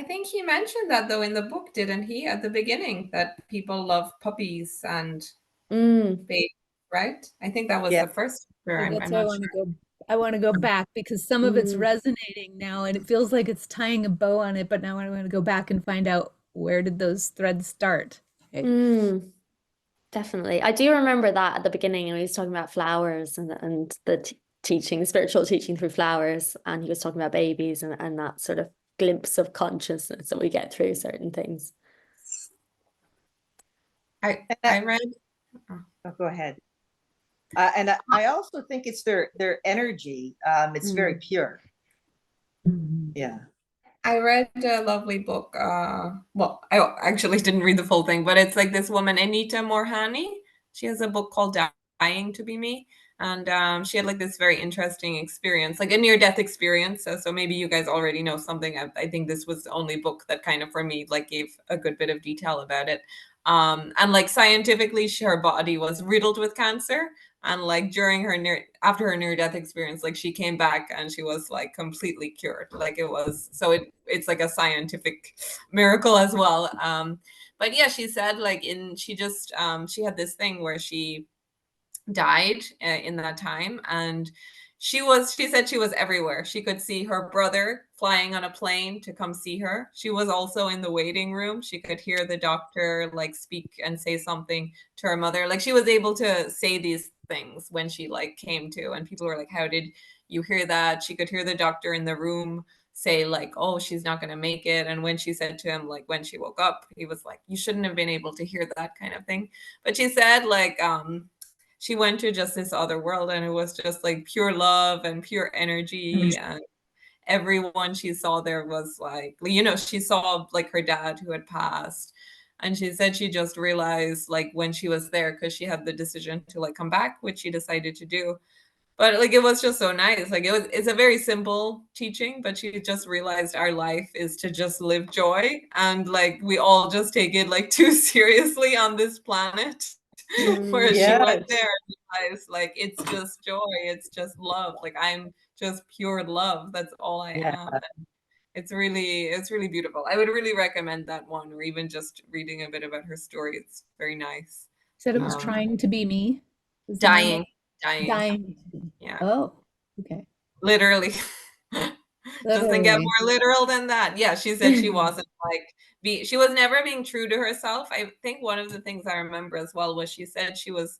I think he mentioned that though in the book, didn't he, at the beginning, that people love puppies and babies, right? I think that was Yeah. the first chapter. So I'm, that's I'm why not sure. I want to go back because some of it's Mm, resonating now and it feels like it's tying a bow on it, but now I want to go back and find out where did those threads start. Okay. mm, definitely. I do remember that at the beginning, and he was talking about flowers and the teaching, the spiritual teaching through flowers, and he was talking about babies and that sort of glimpse of consciousness that we get through certain things. I And I read. oh, go ahead. And I also think it's their energy. It's very Mm. pure. Mhm. Yeah. I read a lovely book. Well, I actually didn't read the full thing, but it's like this woman, Anita Morhani. She has a book called Dying to Be Me. And she had like this very interesting experience, like a near-death experience. So maybe you guys already know something. I think this was the only book that kind of for me like gave a good bit of detail about it. And like scientifically, her body was riddled with cancer, and like during her after her near death experience, like she came back and she was like completely cured. Like it was, so it's like a scientific miracle as well. But yeah, she said like she just she had this thing where she died in that time, and she said she was everywhere. She could see her brother flying on a plane to come see her. She was also in the waiting room. She could hear the doctor like speak and say something to her mother. Like she was able to say these things when she like came to, and people were like, how did you hear that? She could hear the doctor in the room say like, oh, she's not going to make it. And when she said to him like when she woke up, he was like, you shouldn't have been able to hear that kind of thing. But she said like she went to just this other world, and it was just like pure love and pure energy, and everyone she saw there was like, she saw like her dad who had passed, and she said she just realized like when she was there, because she had the decision to like come back, which she decided to do. But like it was just so nice. Like it's a very simple teaching, but she just realized our life is to just live joy, and like we all just take it like too seriously on this planet. Whereas she went there Yes. and realized like it's just joy, it's just love. Like I'm just pure love. That's all I Yeah. am. And it's really beautiful. I would really recommend that one, or even just reading a bit about her story. It's very nice. Said it was Um, Trying to Be Me. Is the name of dying, dying. Dying to Be. Yeah, Oh, okay. literally. Doesn't get Literally. more literal than that. Yeah, she said she wasn't like she was never being true to herself. I think one of the things I remember as well was she said she was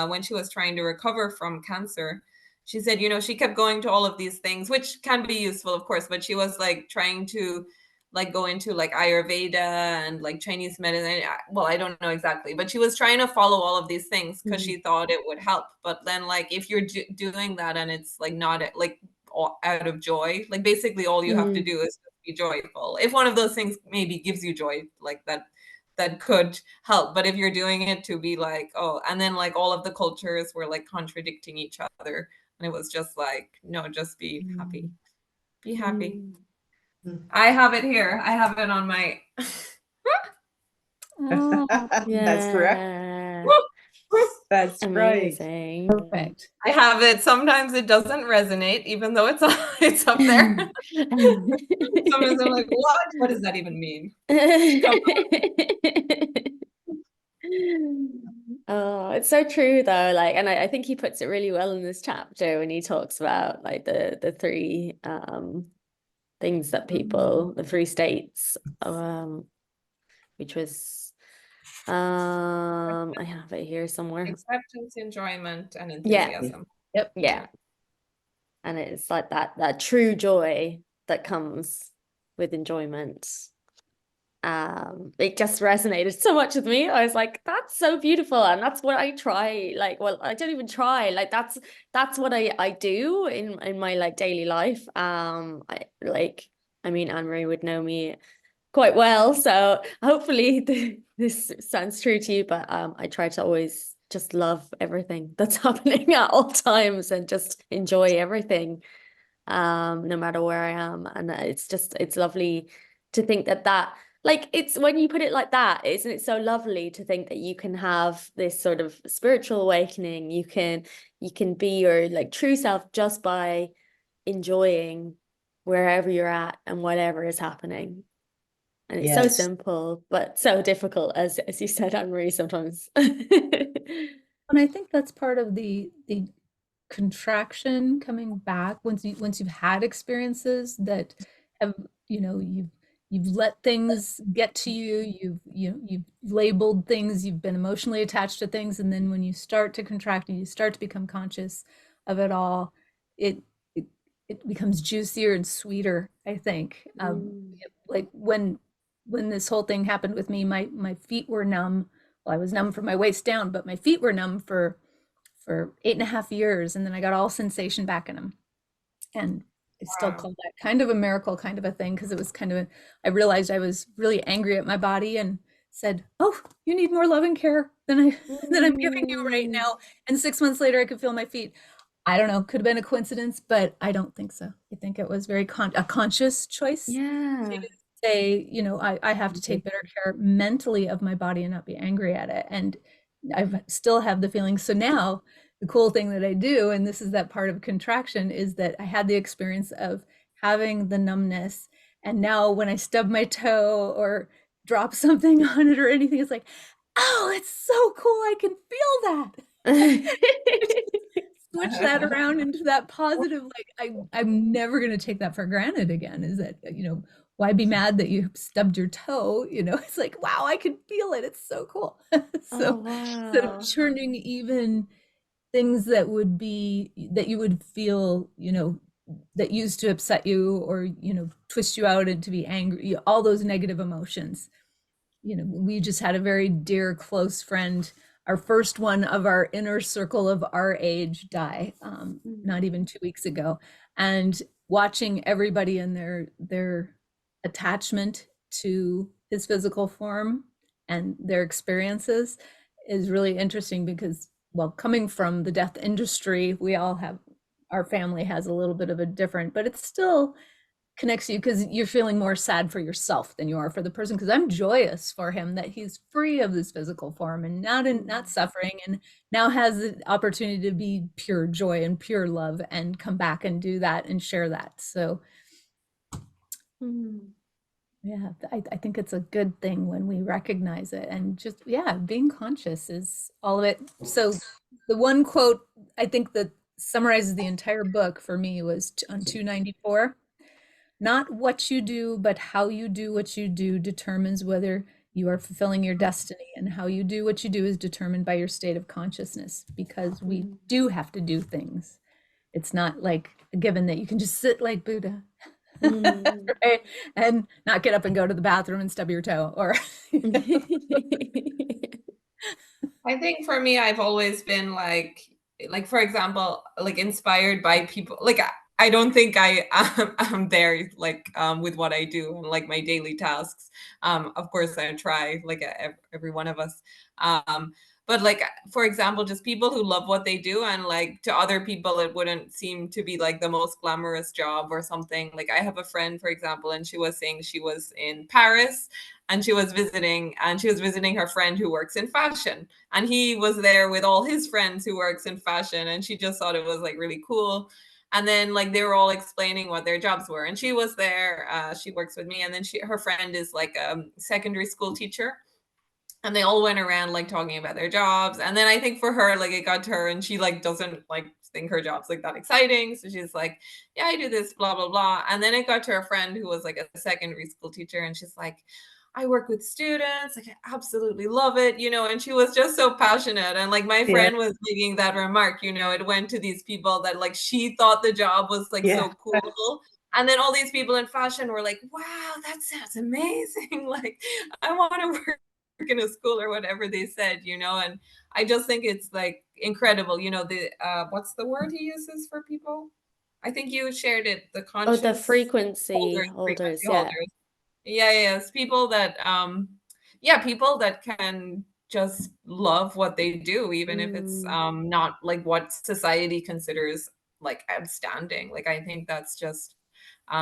when she was trying to recover from cancer, she said, she kept going to all of these things, which can be useful, of course, but she was like trying to like go into like Ayurveda and like Chinese medicine. Well, I don't know exactly, but she was trying to follow all of these things because she thought it would help. But then like if you're doing that and it's like not like out of joy, like basically all you have to Mm, do is be joyful. If one of those things maybe gives you joy, like that could help. But if you're doing it to be like, oh, and then like all of the cultures were like contradicting each other, and it was just like, no, just be happy, be happy. mm. I have it here. I have it on my Oh, That's correct. yeah. That's right. I Yeah. Perfect. have it. Sometimes it doesn't resonate, even though it's it's up there. Sometimes I'm like, what? What does that even mean? Come Oh, it's so true though. Like, and I think he puts it really well in this chapter when he talks about like the three things that people, the three states, which was I have it here somewhere. acceptance, enjoyment, and Yeah, enthusiasm. Yep. yeah. And it's like that true joy that comes with enjoyment. It just resonated so much with me. I was like, that's so beautiful, and that's what I try. Like, well, I don't even try. Like that's what I do in my like daily life. I mean, Anne Marie would know me quite well, so hopefully this sounds true to you. But I try to always just love everything that's happening at all times and just enjoy everything, no matter where I am. And it's lovely to think that like it's when you put it like that, isn't it so lovely to think that you can have this sort of spiritual awakening, you can be your like true self just by enjoying wherever you're at and whatever is happening. And it's so Yes. simple, but so difficult, as you said, Anne Marie, sometimes. And I think that's part of the contraction coming back once you've had experiences that have, you've let things get to you, you've labeled things, you've been emotionally attached to things, and then when you start to contract and you start to become conscious of it all, it it, it becomes juicier and sweeter, I think. Like when this whole thing happened with me, my feet were numb. Well, I was numb from my waist down, but my feet were numb for 8.5 years, and then I got all sensation back in them. And I still Wow. call that kind of a miracle, kind of a thing, because it was kind of I realized I was really angry at my body and said, "Oh, you need more love and care than I'm giving you right Mm. now." And 6 months later, I could feel my feet. I don't know, could have been a coincidence, but I don't think so. I think it was very a conscious choice Yeah. to say, I have to take better care mentally of my body and not be angry at it. And I still have the feeling. So now the cool thing that I do, and this is that part of contraction, is that I had the experience of having the numbness. And now when I stub my toe or drop something on it or anything, it's like, oh, it's so cool. I can feel that. Switch that around into that positive, like I'm never going to take that for granted again. Is that, why be mad that you stubbed your toe? It's like, wow, I can feel it. It's so cool. Oh, So wow. turning even things that you would feel, that used to upset you or, twist you out and to be angry, all those negative emotions. We just had a very dear, close friend, our first one of our inner circle of our age, die, not even 2 weeks ago. And watching everybody in their attachment to his physical form and their experiences is really interesting because, well, coming from the death industry, our family has a little bit of a different, but it's still connects you because you're feeling more sad for yourself than you are for the person, because I'm joyous for him that he's free of this physical form and not suffering, and now has the opportunity to be pure joy and pure love and come back and do that and share that. So yeah, I think it's a good thing when we recognize it, and just, yeah, being conscious is all of it. So the one quote I think that summarizes the entire book for me was on 294. Not what you do, but how you do what you do determines whether you are fulfilling your destiny. And how you do what you do is determined by your state of consciousness, because we do have to do things. It's not like a given that you can just sit like Buddha, right? And not get up and go to the bathroom and stub your toe or I think for me, I've always been like for example, like inspired by people. Like I don't think I am there like with what I do and like my daily tasks. Of course, I try like every one of us. But like for example, just people who love what they do, and like to other people, it wouldn't seem to be like the most glamorous job or something. Like I have a friend, for example, and she was saying she was in Paris and she was visiting her friend who works in fashion, and he was there with all his friends who works in fashion, and she just thought it was like really cool. And then like they were all explaining what their jobs were, and she was there, she works with me, and then her friend is like a secondary school teacher, and they all went around like talking about their jobs. And then I think for her, like it got to her, and she like doesn't like think her job's like that exciting, so she's like, yeah, I do this, blah blah blah. And then it got to her friend who was like a secondary school teacher, and she's like, I work with students, like I absolutely love it, and she was just so passionate. And like my Yeah. friend was making that remark, it went to these people that like she thought the job was like Yeah. so cool. And then all these people in fashion were like, wow, that sounds amazing. Like I want to work in a school or whatever they said, and I just think it's like incredible, the what's the word he uses for people? I think you shared it, the Oh, the conscious frequency frequency holders, yeah. holders. Yeah, yes, people that yeah, people that can just love what they do, even if it's not like what society considers like outstanding. Like I think that's just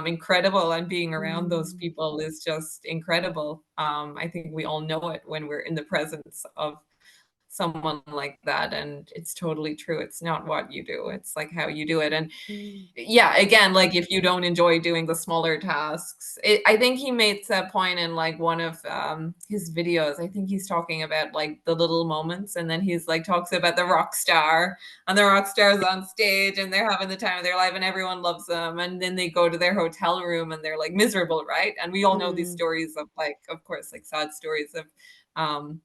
incredible, and being around those people is just incredible. I think we all know it when we're in the presence of someone like that, and it's totally true. It's not what you do, it's like how you do it. And yeah, again, like if you don't enjoy doing the smaller tasks, I think he makes that point in like one of his videos. I think he's talking about like the little moments, and then he's like talks about the rock star, and the rock star's on stage and they're having the time of their life and everyone loves them, and then they go to their hotel room and they're like miserable, right? And we all know these stories of like, of course, like sad stories of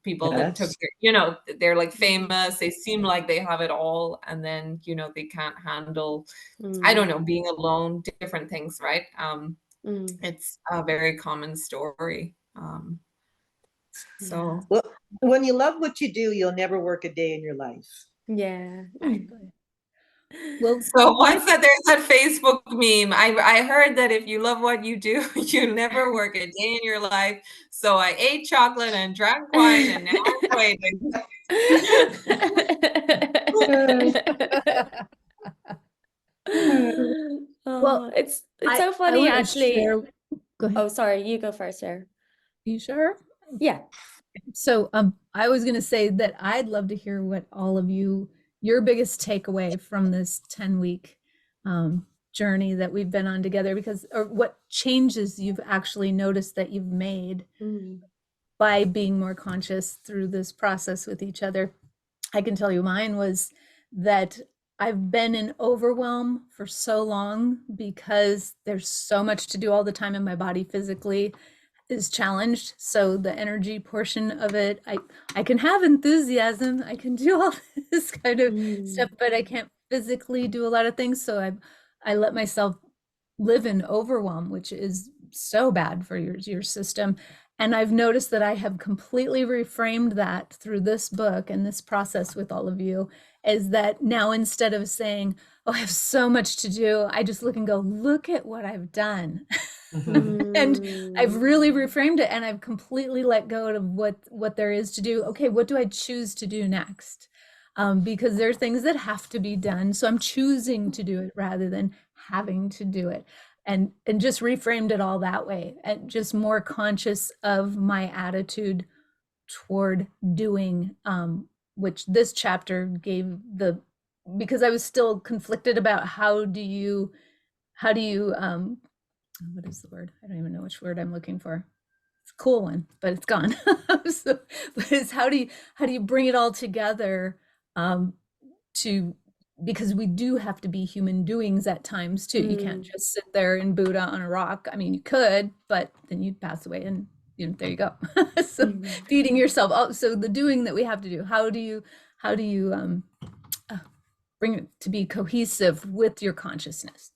people that took Yes. their, you know, they're like famous, they seem like they have it all, and then, you know, they can't handle, I don't know, being alone, different things, right? It's a very common story. So Well, when you love what you do, you'll never work a day in your life. Yeah. Exactly. Well, so what's that, there's that Facebook meme. I heard that if you love what you do, you never work a day in your life. So I ate chocolate and drank wine and now I'm waiting. well, It's I so I funny want to actually. share. Go ahead. Oh, sorry, you go first, Sarah. You sure? Yeah. So I was going to say that I'd love to hear what all of you, your biggest takeaway from this 10-week journey that we've been on together, because, or what changes you've actually noticed that you've made by being more conscious through this process with each other. I can tell you mine was that I've been in overwhelm for so long because there's so much to do all the time, and my body physically is challenged. So the energy portion of it, I can have enthusiasm, I can do all this kind of stuff, but I can't physically do a lot of things. So I let myself live in overwhelm, which is so bad for your system. And I've noticed that I have completely reframed that through this book and this process with all of you, is that now instead of saying, oh, I have so much to do, I just look and go, look at what I've done. And I've really reframed it, and I've completely let go of what there is to do. Okay, what do I choose to do next? Because there are things that have to be done. So I'm choosing to do it rather than having to do it. And just reframed it all that way, and just more conscious of my attitude toward doing, which this chapter gave the, because I was still conflicted about how do you what is the word? I don't even know which word I'm looking for. It's a cool one, but it's gone. So, but it's how do you bring it all together, to, because we do have to be human doings at times too. You can't just sit there in Buddha on a rock. I mean, you could, but then you'd pass away, and you know, there you go. So feeding yourself. Oh, so the doing that we have to do. How do you bring it to be cohesive with your consciousness?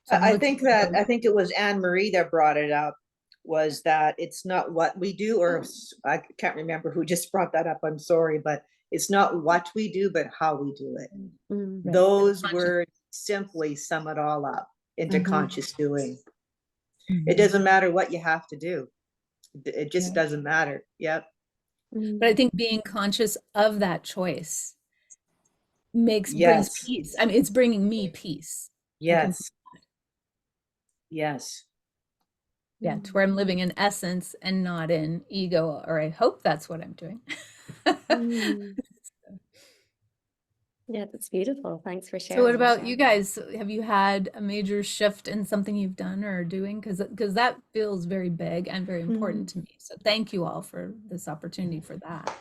So I think it was Anne Marie that brought it up, was that it's not what we do, or I can't remember who just brought that up. I'm sorry, but it's not what we do, but how we do it. Right. Those words simply sum it all up into conscious doing. It doesn't matter what you have to do. It just doesn't matter. Yep. But I think being conscious of that choice brings peace. I mean, it's bringing me peace. Yes. Yes. Yeah, to where I'm living in essence and not in ego, or I hope that's what I'm doing. Yeah, that's beautiful. Thanks for sharing. So what about you guys? Have you had a major shift in something you've done or are doing? Because that feels very big and very important to me. So thank you all for this opportunity for that.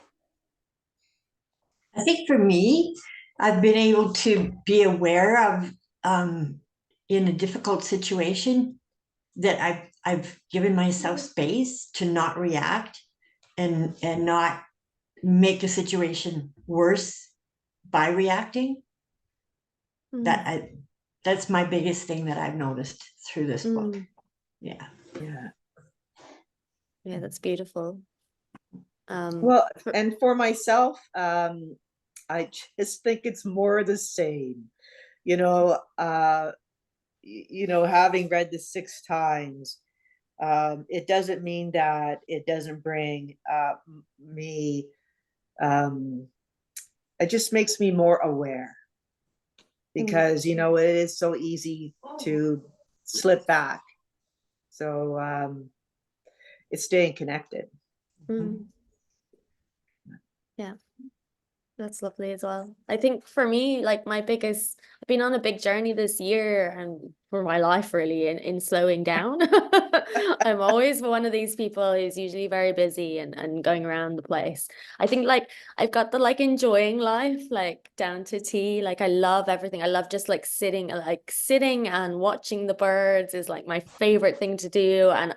I think for me, I've been able to be aware of, in a difficult situation, that I've given myself space to not react and not make the situation worse by reacting. That's my biggest thing that I've noticed through this book. Yeah. Yeah, that's beautiful. Well, and for myself, I just think it's more the same. You know, having read this 6 times, it doesn't mean that it doesn't bring me. It just makes me more aware, because it is so easy to slip back. So it's staying connected. Yeah. That's lovely as well. I think for me, like I've been on a big journey this year and for my life really in slowing down. I'm always one of these people who's usually very busy and going around the place. I think like I've got the like enjoying life, like down to T. Like I love everything. I love just like sitting and watching the birds is like my favorite thing to do. And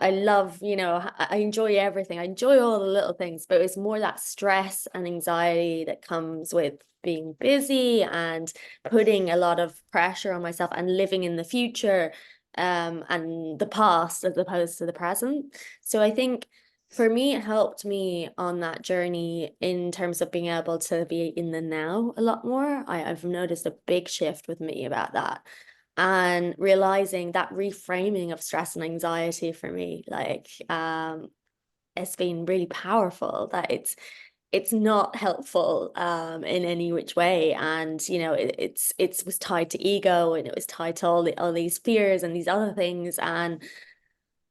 I love, I enjoy everything. I enjoy all the little things, but it's more that stress and anxiety that comes with being busy and putting a lot of pressure on myself and living in the future, and the past as opposed to the present. So I think for me, it helped me on that journey in terms of being able to be in the now a lot more. I've noticed a big shift with me about that and realizing that reframing of stress and anxiety for me, like it's been really powerful, that it's not helpful in any which way. And it was tied to ego, and it was tied to all these fears and these other things. And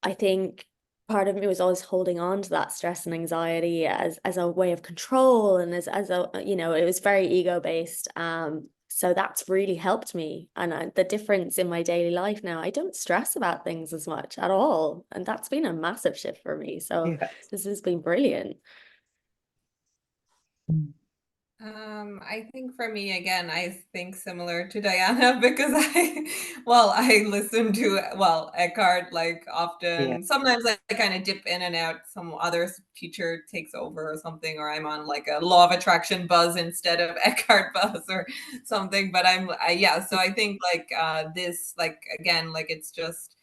I think part of me was always holding on to that stress and anxiety as a way of control, and as a it was very ego based. So that's really helped me, and the difference in my daily life now, I don't stress about things as much at all, and that's been a massive shift for me. So Yes. this has been brilliant. I think for me, again, I think similar to Diana because I listen to, Eckhart like Yeah. often. Sometimes I kind of dip in and out. Some other teacher takes over or something, or I'm on like a law of attraction buzz instead of Eckhart buzz or something. But yeah, so I think like this, like, again, like it's just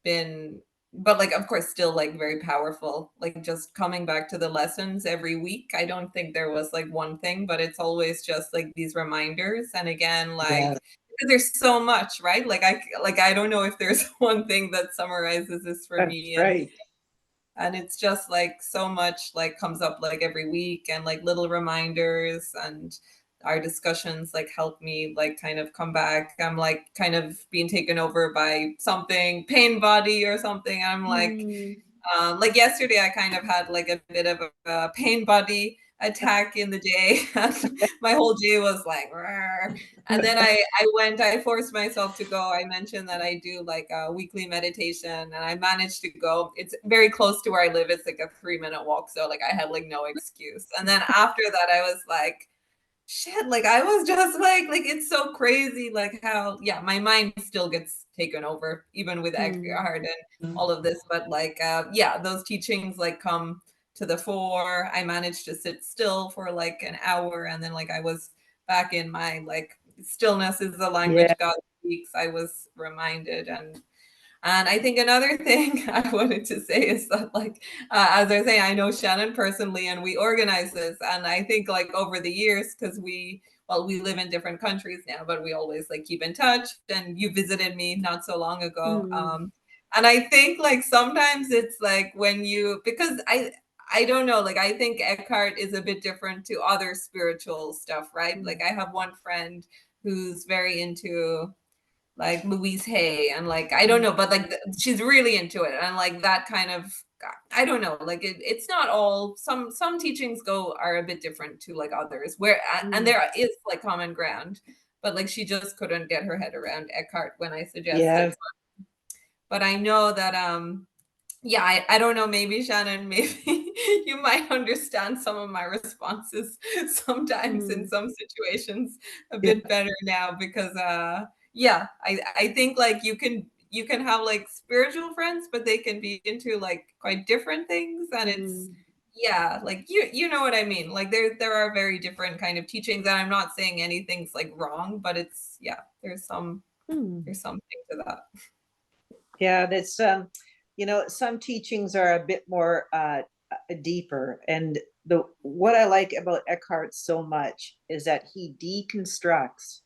been, but like of course still like very powerful, like just coming back to the lessons every week. I don't think there was like one thing, but it's always just like these reminders. And again, like, Yeah, because there's so much, right? Like I don't know if there's one thing that summarizes this for that's me. right. And it's just like so much like comes up like every week, and like little reminders, and our discussions like help me like kind of come back. I'm like kind of being taken over by something, pain body or something. I'm like yesterday I kind of had like a bit of a pain body attack in the day. And my whole day was like "Rrr." And then I forced myself to go. I mentioned that I do like a weekly meditation, and I managed to go. It's very close to where I live. It's like a 3-minute walk, so like I had like no excuse. And then after that I was like, shit, like I was just like it's so crazy like how, yeah, my mind still gets taken over even with Eckhart and all of this. But like yeah, those teachings like come to the fore. I managed to sit still for like an hour, and then like I was back in my like stillness is the Yeah, language God speaks. I was reminded. And I think another thing I wanted to say is that, like, as I say, I know Shannon personally, and we organize this. And I think, like, over the years, because we live in different countries now, but we always like keep in touch. And you visited me not so long ago, and I think like sometimes it's like when you, because I don't know, like I think Eckhart is a bit different to other spiritual stuff, right? Like I have one friend who's very into like Louise Hay, and like I don't know, but like she's really into it, and like that kind of, I don't know, like it's not all, some teachings are a bit different to like others, where and there is like common ground, but like she just couldn't get her head around Eckhart when I yeah, suggested. But I know that yeah, I don't know, maybe Shannon, maybe you might understand some of my responses sometimes in some situations a yeah, bit better now, because yeah, I think like you can have like spiritual friends, but they can be into like quite different things. And it's, yeah, like you know what I mean, like there are very different kind of teachings, and I'm not saying anything's like wrong, but it's, yeah, there's something to that. yeah. That's some teachings are a bit more deeper, and the what I like about Eckhart so much is that he deconstructs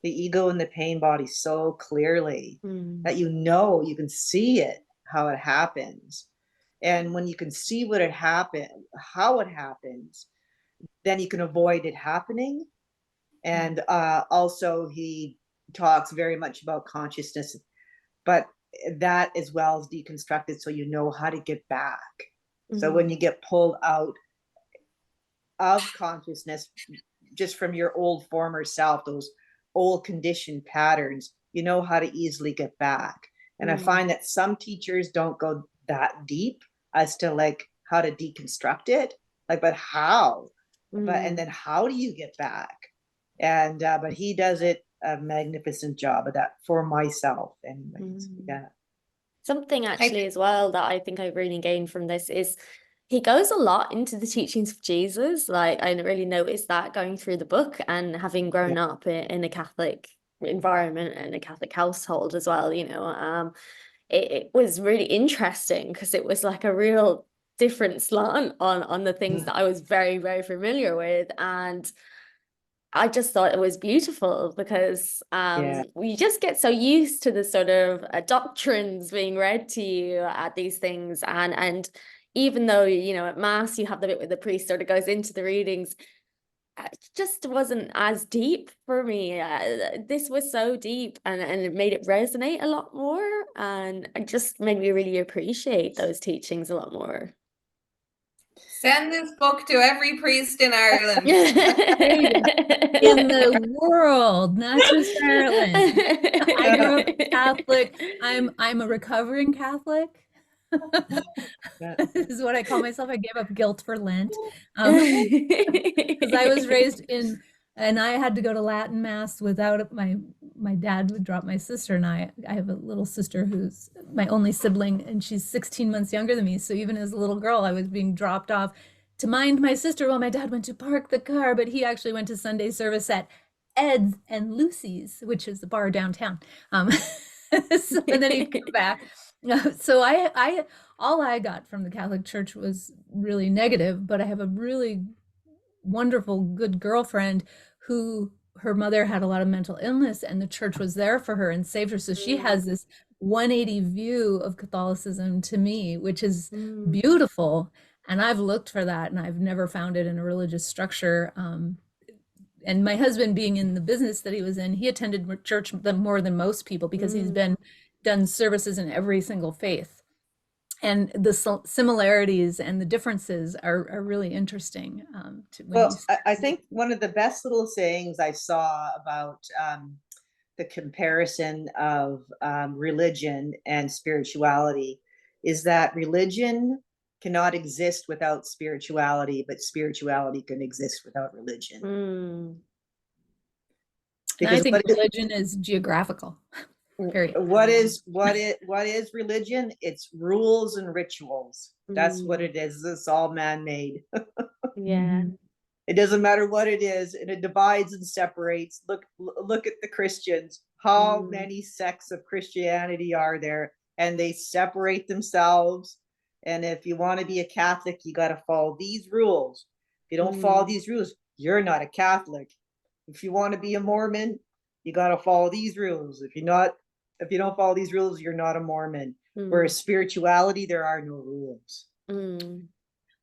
the ego and the pain body so clearly that you can see it, how it happens. And when you can see how it happens, then you can avoid it happening. And also he talks very much about consciousness, but that as well is deconstructed so you know how to get back. So when you get pulled out, of consciousness, just from your old former self, those old conditioned patterns, you know how to easily get back. And I find that some teachers don't go that deep as to like how to deconstruct it, like, but how, but, and then how do you get back? And, but he does it a magnificent job of that for myself anyways. Yeah. Something actually as well that I think I really gained from this is he goes a lot into the teachings of Jesus. Like I really noticed that going through the book and having grown up in a Catholic environment and a Catholic household as well, you know, it was really interesting because it was like a real different slant on the things that I was very, very familiar with. And I just thought it was beautiful because we just get so used to the sort of doctrines being read to you at these things. And even though, you know, at Mass, you have the bit where the priest sort of goes into the readings, it just wasn't as deep for me. This was so deep and it made it resonate a lot more. And it just made me really appreciate those teachings a lot more. Send this book to every priest in Ireland. In the world, not just Ireland. I grew up Catholic. I'm a recovering Catholic. This is what I call myself. I gave up guilt for Lent. Because I was raised in, and I had to go to Latin Mass without my dad would drop my sister and I have a little sister who's my only sibling and she's 16 months younger than me. So even as a little girl, I was being dropped off to mind my sister while my dad went to park the car, but he actually went to Sunday service at Ed's and Lucy's, which is the bar downtown. So, and then he'd come back. So I all I got from the Catholic Church was really negative, but I have a really wonderful, good girlfriend who her mother had a lot of mental illness and the church was there for her and saved her. So she has this 180 view of Catholicism to me, which is beautiful. And I've looked for that and I've never found it in a religious structure. And my husband, being in the business that he was in, he attended church more than most people because he's done services in every single faith. And the similarities and the differences are really interesting. Well, I think one of the best little sayings I saw about the comparison of religion and spirituality is that religion cannot exist without spirituality, but spirituality can exist without religion. Because I think religion is geographical. Period. What is religion? It's rules and rituals. That's what it is. It's all man-made. Yeah. It doesn't matter what it is, and it divides and separates. Look at the Christians. How many sects of Christianity are there? And they separate themselves. And if you want to be a Catholic, you got to follow these rules. If you don't follow these rules, you're not a Catholic. If you want to be a Mormon, you got to follow these rules. If you don't follow these rules, you're not a Mormon. Whereas spirituality, there are no rules.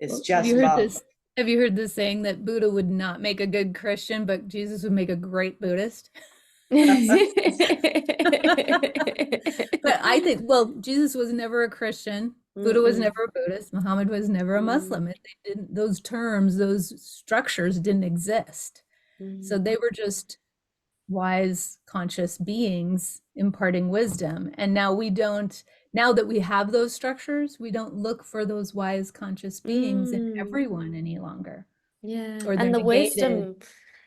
It's just love. Have you heard this saying that Buddha would not make a good Christian, but Jesus would make a great Buddhist? But I think, well, Jesus was never a Christian. Buddha was never a Buddhist. Muhammad was never a Muslim. Those terms, those structures didn't exist. So they were just wise, conscious beings imparting wisdom. And now now that we have those structures, we don't look for those wise, conscious beings in everyone any longer. Yeah. Or And the wisdom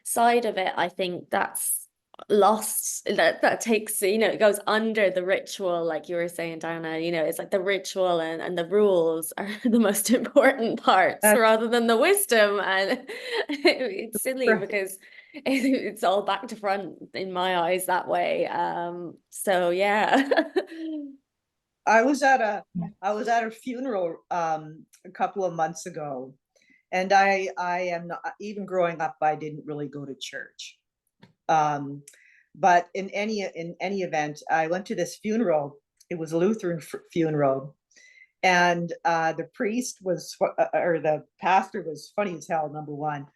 side of it, I think that's lost, that takes, you know, it goes under the ritual, like you were saying, Diana, you know, it's like the ritual and the rules are the most important parts rather than the wisdom. And it's silly because it's all back to front in my eyes that way. So yeah. I was at a funeral a couple of months ago, and I am not, even growing up, I didn't really go to church. But in any event, I went to this funeral. It was a Lutheran funeral, and the priest was, or the pastor was funny as hell, number one.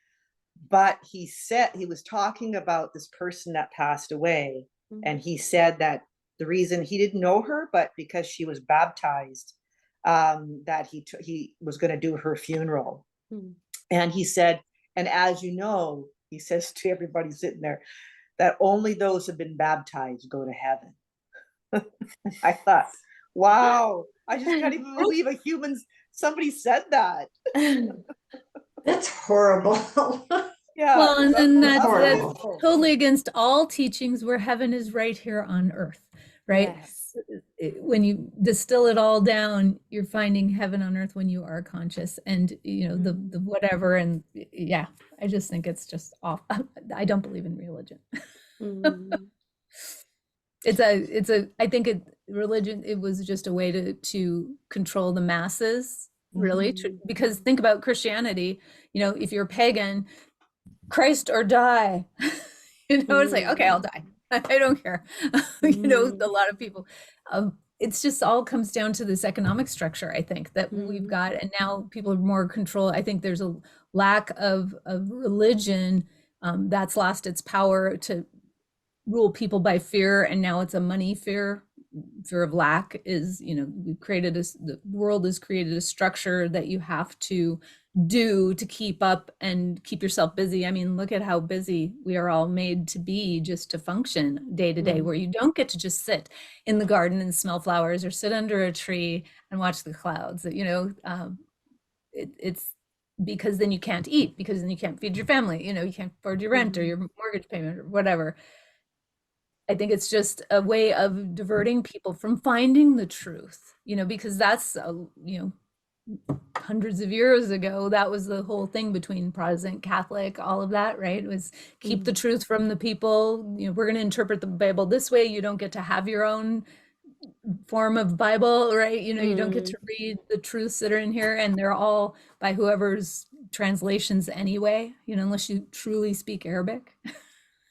But he said, he was talking about this person that passed away, and he said that the reason he didn't know her, but because she was baptized, that he was going to do her funeral. And he said, And as you know, he says to everybody sitting there that only those who've been baptized go to heaven. I thought, wow, I just can't even believe somebody said that. That's horrible. Yeah. Well, and that's horrible. totally against all teachings where heaven is right here on earth, right? Yes. When you distill it all down, you're finding heaven on earth when you are conscious, and you know the whatever. And yeah, I just think it's just off. I don't believe in religion. Mm. I think religion, it was just a way to control the masses, really, because think about Christianity, you know, if you're pagan, Christ or die. You know, it's like, okay, I'll die. I don't care. You know, a lot of people, it's just all comes down to this economic structure, I think, that we've got. And now people are more control. I think there's a lack of religion that's lost its power to rule people by fear. And now it's a money fear of lack is, you know, the world has created a structure that you have to do to keep up and keep yourself busy. I mean, look at how busy we are all made to be just to function day to day, where you don't get to just sit in the garden and smell flowers or sit under a tree and watch the clouds. You know, it's because then you can't eat, because then you can't feed your family, you know, you can't afford your rent or your mortgage payment or whatever. I think it's just a way of diverting people from finding the truth, you know, because that's, you know, hundreds of years ago, that was the whole thing between Protestant, Catholic, all of that, right? It was keep the truth from the people. You know, we're going to interpret the Bible this way. You don't get to have your own form of Bible, right? You know, you don't get to read the truths that are in here, and they're all by whoever's translations anyway, you know, unless you truly speak Arabic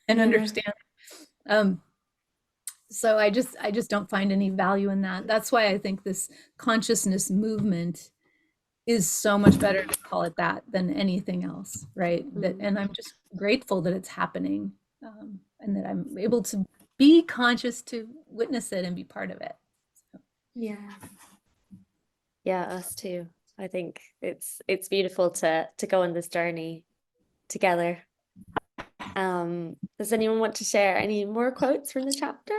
and understand. So I just don't find any value in that. That's why I think this consciousness movement is so much better to call it that than anything else, right? And I'm just grateful that it's happening, and that I'm able to be conscious to witness it and be part of it. Yeah. Yeah, us too. I think it's beautiful to go on this journey together. Does anyone want to share any more quotes from the chapter?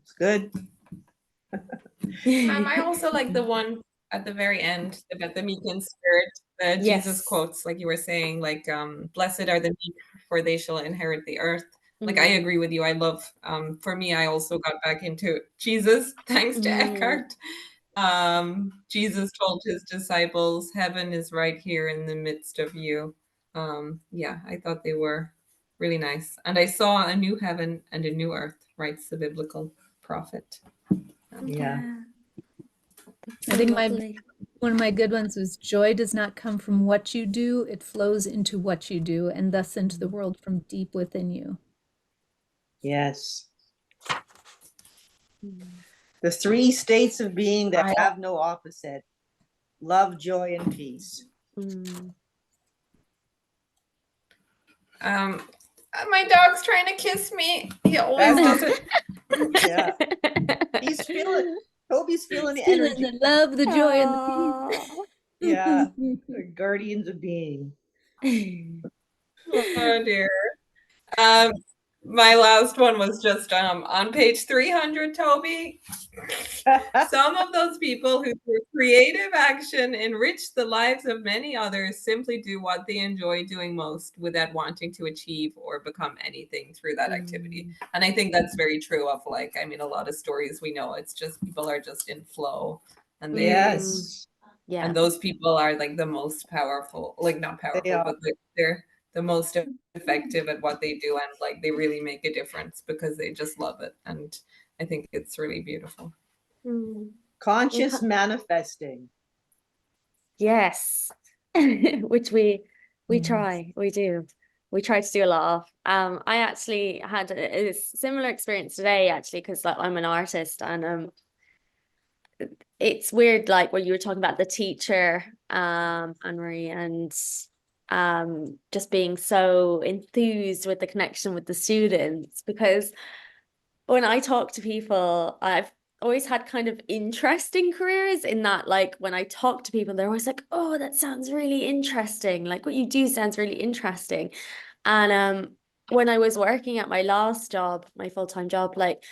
It's good. I also like the one at the very end about the meek in spirit, the Jesus quotes, like you were saying, like, blessed are the meek, for they shall inherit the earth. Like, I agree with you. I love, for me, I also got back into Jesus, thanks to Eckhart. Jesus told his disciples, heaven is right here in the midst of you. Yeah, I thought they were really nice. And I saw a new heaven and a new earth, writes the biblical prophet. Yeah. I think one of my good ones was, joy does not come from what you do, it flows into what you do, and thus into the world from deep within you. Yes. The three states of being that have no opposite: love, joy, and peace. My dog's trying to kiss me. He always does it. Yeah. Toby's feeling the Feeling energy. the love, the joy, and the peace. Yeah. The guardians of being. Oh dear. My last one was just on page 300, Toby. Some of those people who through creative action enrich the lives of many others simply do what they enjoy doing most without wanting to achieve or become anything through that activity. And I think that's very true of, like, I mean, a lot of stories we know, it's just people are just in flow, and they, Yes. Yeah. and those people are like the most powerful, like not powerful, but they're the most effective at what they do, and like they really make a difference because they just love it. And I think it's really beautiful. Conscious manifesting. Yes. Which we try, we do. We try to do a lot of. I actually had a similar experience today, actually, because like I'm an artist, and it's weird, like when you were talking about the teacher, Anne Marie, and just being so enthused with the connection with the students, because when I talk to people, I've always had kind of interesting careers in that, like, when I talk to people, they're always like, oh, that sounds really interesting. Like, what you do sounds really interesting. And when I was working at my last job, my full-time job, like,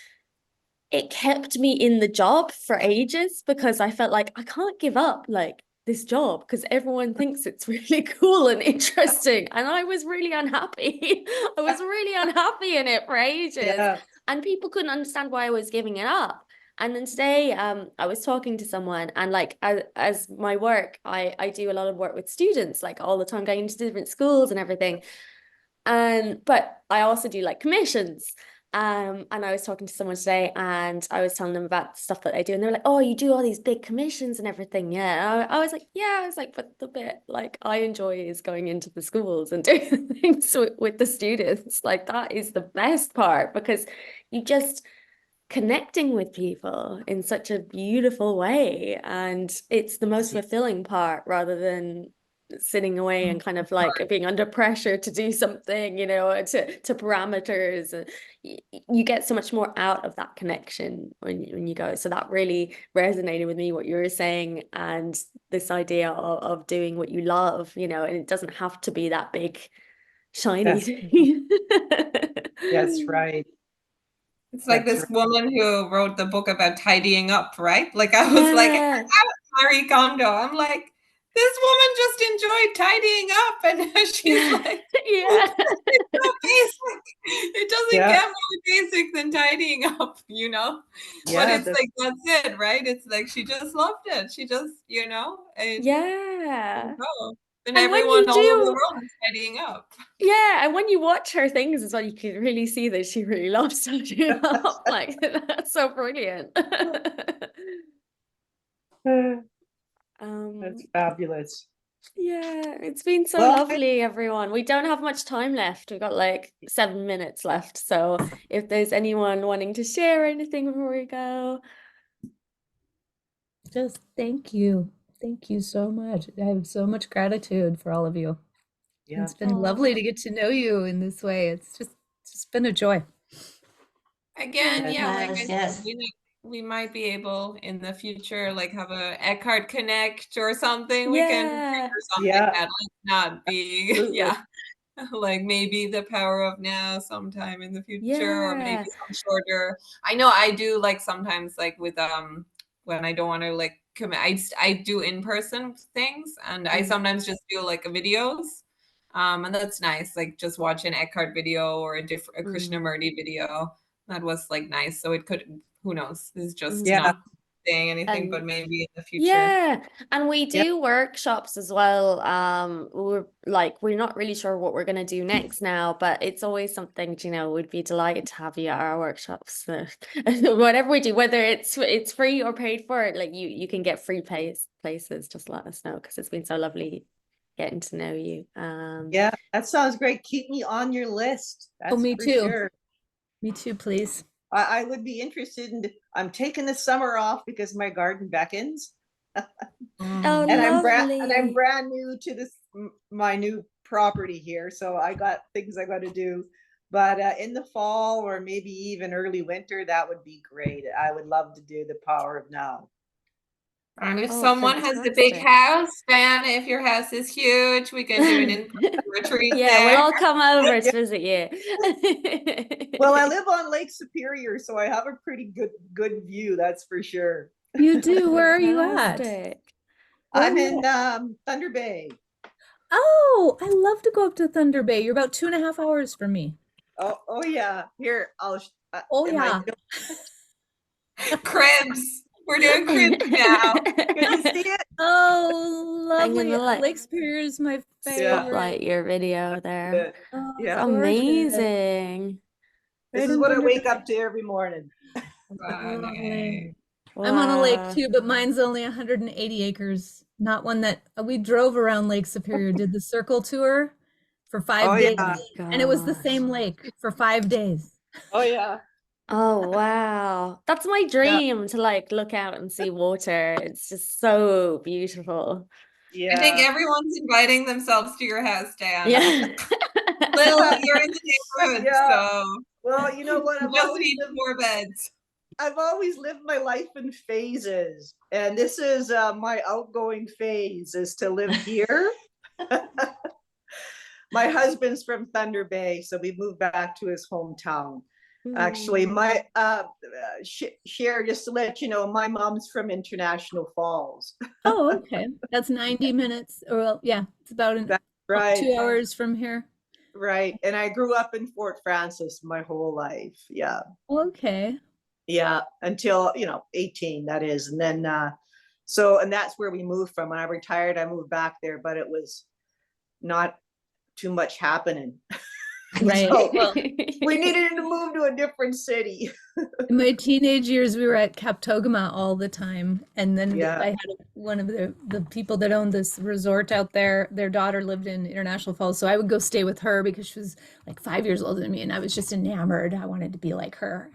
it kept me in the job for ages because I felt like I can't give up like this job because everyone thinks it's really cool and interesting. And I was really unhappy. I was really unhappy in it for ages. Yeah. And people couldn't understand why I was giving it up. And then today, I was talking to someone, and like as my work, I do a lot of work with students, like all the time, going into different schools and everything. But I also do like commissions. And I was talking to someone today, and I was telling them about the stuff that I do, and they were like, oh, you do all these big commissions and everything. Yeah. I was like, yeah. I was like, but the bit like I enjoy is going into the schools and doing things with the students. Like, that is the best part, because you just connecting with people in such a beautiful way, and it's the most fulfilling part, rather than sitting away and kind of like being under pressure to do something, to parameters. And you get so much more out of that connection when you go. So that really resonated with me, what you were saying, and this idea of doing what you love, and it doesn't have to be that big shiny That's, thing. that's right. It's like That's this woman who wrote the book about tidying up, right? Like I was like, Yeah. Marie Kondo. I'm like, this woman just enjoyed tidying up, and now she's Yeah. like, Yeah. it's so basic. It doesn't Yeah. get more basic than tidying up, But Yeah, it's like that's it, right? It's like she just loved it. She just, and Yeah. go. And And when everyone you all over the do, world is tidying up. yeah, and when you watch her things as well, you can really see that she really loves tidying up. Like, that's so brilliant. that's Um, fabulous. yeah, it's been so Well, lovely, everyone. We don't have much time left. We've got like 7 minutes left. So if there's anyone wanting to share anything before we go. Just thank you. Thank you so much. I have so much gratitude for all of you. yeah. It's been lovely Aw. to get to know you in this way. It's just been a joy. Again, Yes. yeah, like I Yes, said, yes. we might be able in the future, like have a Eckhart Connect or something. We can Yeah. figure something Yeah, out. Let's not be, absolutely. yeah, like maybe the power of now sometime in the future, or maybe Yeah. some shorter. I know I do like sometimes like with when I don't want to like commit, I do in-person things, and I sometimes just do like videos. And that's nice, like just watch an Eckhart video or a Krishnamurti video. That was like nice. So it could, who knows? This is just Yeah, not saying anything, but And maybe in the future. yeah, and we yeah, do workshops as well. We're not really sure what we're gonna do next now, but it's always something, we'd be delighted to have you at our workshops. Whatever we do, whether it's free or paid for, like you can get free places, just let us know, because it's been so lovely getting to know you. yeah. That sounds great. Keep me on your list. Oh, That's me for too. sure. Me too, please. I would be interested in. I'm taking the summer off because my garden beckons, Oh, and I'm lovely. brand new to this my new property here, so I got things I got to do. But in the fall or maybe even early winter, that would be great. I would love to do the power of now. And if Oh, someone has a big fantastic. house, Diana, if your house is huge, we can do an in-person retreat Yeah, we'll there. all come over to Yeah. visit you. Well, I live on Lake Superior, so I have a pretty good view. That's for sure. You do. Where are you at? Fantastic. Where I'm are you in at? Thunder Bay. Oh, I love to go up to Thunder Bay. You're about 2.5 hours from me. Oh yeah. Here, Oh am I yeah. Cribs. We're doing cribs now. Can you see it? Oh, I'm lovely. gonna Lake Superior is my Yeah. favorite. spotlight your video there. Good. Oh, Yeah. it's gorgeous. Amazing. This Right is in what I Thunder wake Bay. up to every morning. Lovely. Bye. I'm on a lake Wow. too, but mine's only 180 acres. Not one that we drove around Lake Superior, did the circle tour for 5 Oh days, yeah. and it was the Gosh. same lake for 5 days. Oh yeah. Oh, wow. That's my Yeah. dream, to like look out and see water. It's just so beautiful. I think Yeah. everyone's inviting themselves to your house, Diana. Yeah. Lil, you're in the neighborhood, Yeah. so Well, you know what? you I've just always need lived. 4 beds. I've always lived my life in phases, and this is my outgoing phase, is to live here. My husband's from Thunder Bay, so we moved back to his hometown. Actually, my share, just to let you know, my mom's from International Falls. Oh, okay. That's 90 minutes. Or well, yeah, it's about That's right. 2 hours from here. Right. And I grew up in Fort Francis my whole life. Yeah. Okay. Yeah. Until, 18, that is. And then, and that's where we moved from. When I retired, I moved back there, but it was not too much happening. Right. So, well, we needed to move to a different city. In my teenage years, we were at Kaptogama all the time. And then Yeah. I had one of the people that owned this resort out there, their daughter lived in International Falls. So I would go stay with her because she was like 5 years older than me. And I was just enamored. I wanted to be like her.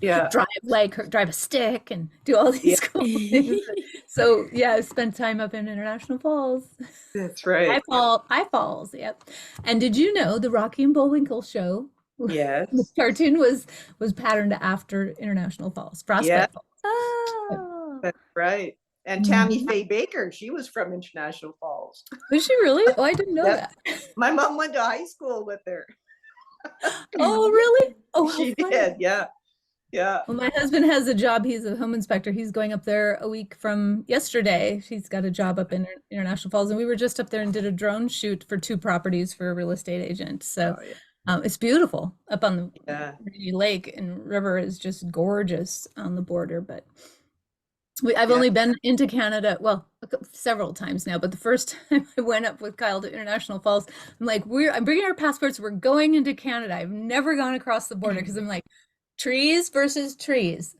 Yeah. Drive like her, drive a stick and do all these cool things. So yeah, I spent time up in International Falls. That's right. High Falls, yep. And did you know the Rocky and Bullwinkle show? Yes. The cartoon was patterned after International Falls, Frostbite Yeah. Falls. Oh. That's right. And Tammy Faye Baker, she was from International Falls. Was she really? Oh, I didn't know Yep. that. My mom went to high school with her. Oh, really? Oh, how She funny. did. Yeah. Yeah. Well, my husband has a job. He's a home inspector. He's going up there a week from yesterday. He's got a job up in International Falls, and we were just up there and did a drone shoot for 2 properties for a real estate agent. So Oh, yeah. it's beautiful up on the Yeah. lake, and river is just gorgeous on the border. But I've Yeah. only been into Canada, well, several times now, but the first time I went up with Kyle to International Falls, I'm like, I'm bringing our passports. We're going into Canada. I've never gone across the border because I'm like, trees versus trees.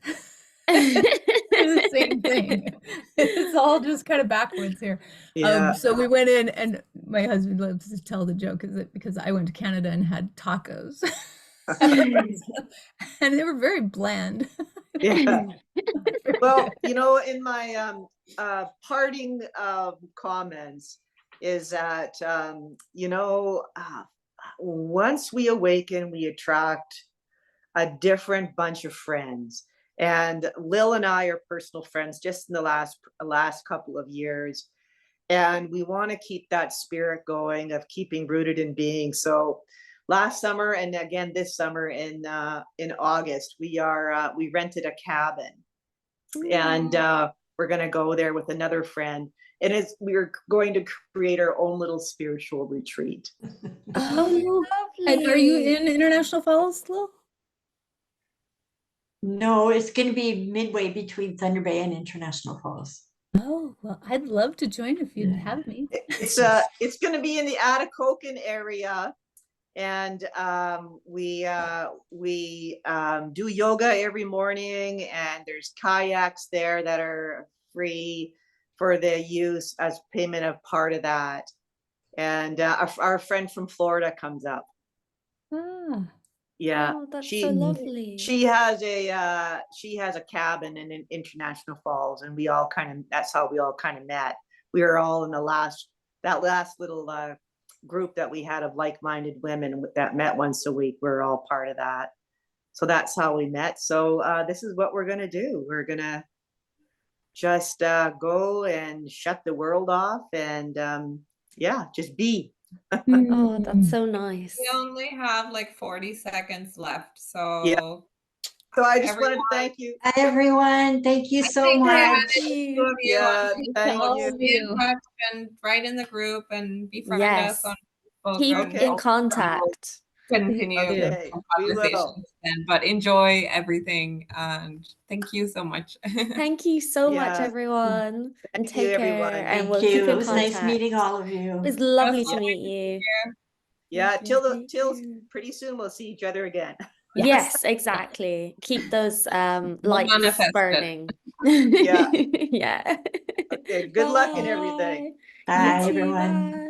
They're the same thing. It's all just kind of backwards here. Yeah. So we went in, and my husband loves to tell the joke because I went to Canada and had tacos. And they were very bland. Yeah. Well, in my parting comments is that, once we awaken, we attract a different bunch of friends. And Lil and I are personal friends just in the last couple of years. And we want to keep that spirit going of keeping rooted in being. So last summer, and again this summer in August, we rented a cabin. And we're going to go there with another friend. And we're going to create our own little spiritual retreat. Oh, and are you in International Falls, Lil? No, it's going to be midway between Thunder Bay and International Falls. Oh, well, I'd love to join if you'd have me. It's going to be in the Atikokan area. And we do yoga every morning, and there's kayaks there that are free for the use as payment of part of that. And our friend from Florida comes up. Ah, Yeah, Oh, that's so lovely. she has a cabin in International Falls, and that's how we all kind of met. We were all in that last little group that we had of like-minded women that met once a week. We're all part of that. So that's how we met. So this is what we're going to do. We're going to just go and shut the world off and just be. Oh, that's so nice. We only have like 40 seconds left. So Yeah. So I just want to everyone- thank you. Hi, everyone. Thank you so Thank you, much. Thank you. Yeah, thank all you. of Be in you. touch and write in the group and befriend Yes. us on Facebook. Keep and Okay. in contact. continue Okay, we will. conversations then, but enjoy everything, and thank you so much. Thank you so much, Yeah. everyone. And Thank you, take care. everyone. And Thank we'll you. keep in It was nice contact. meeting all of you. It was lovely Yes. to meet you. Yeah, Thank you. till pretty soon we'll see each other again. Yes, exactly. Keep those lights manifest it. burning. Yeah. Yeah. Okay, good luck in everything. Bye, You too, everyone. bye.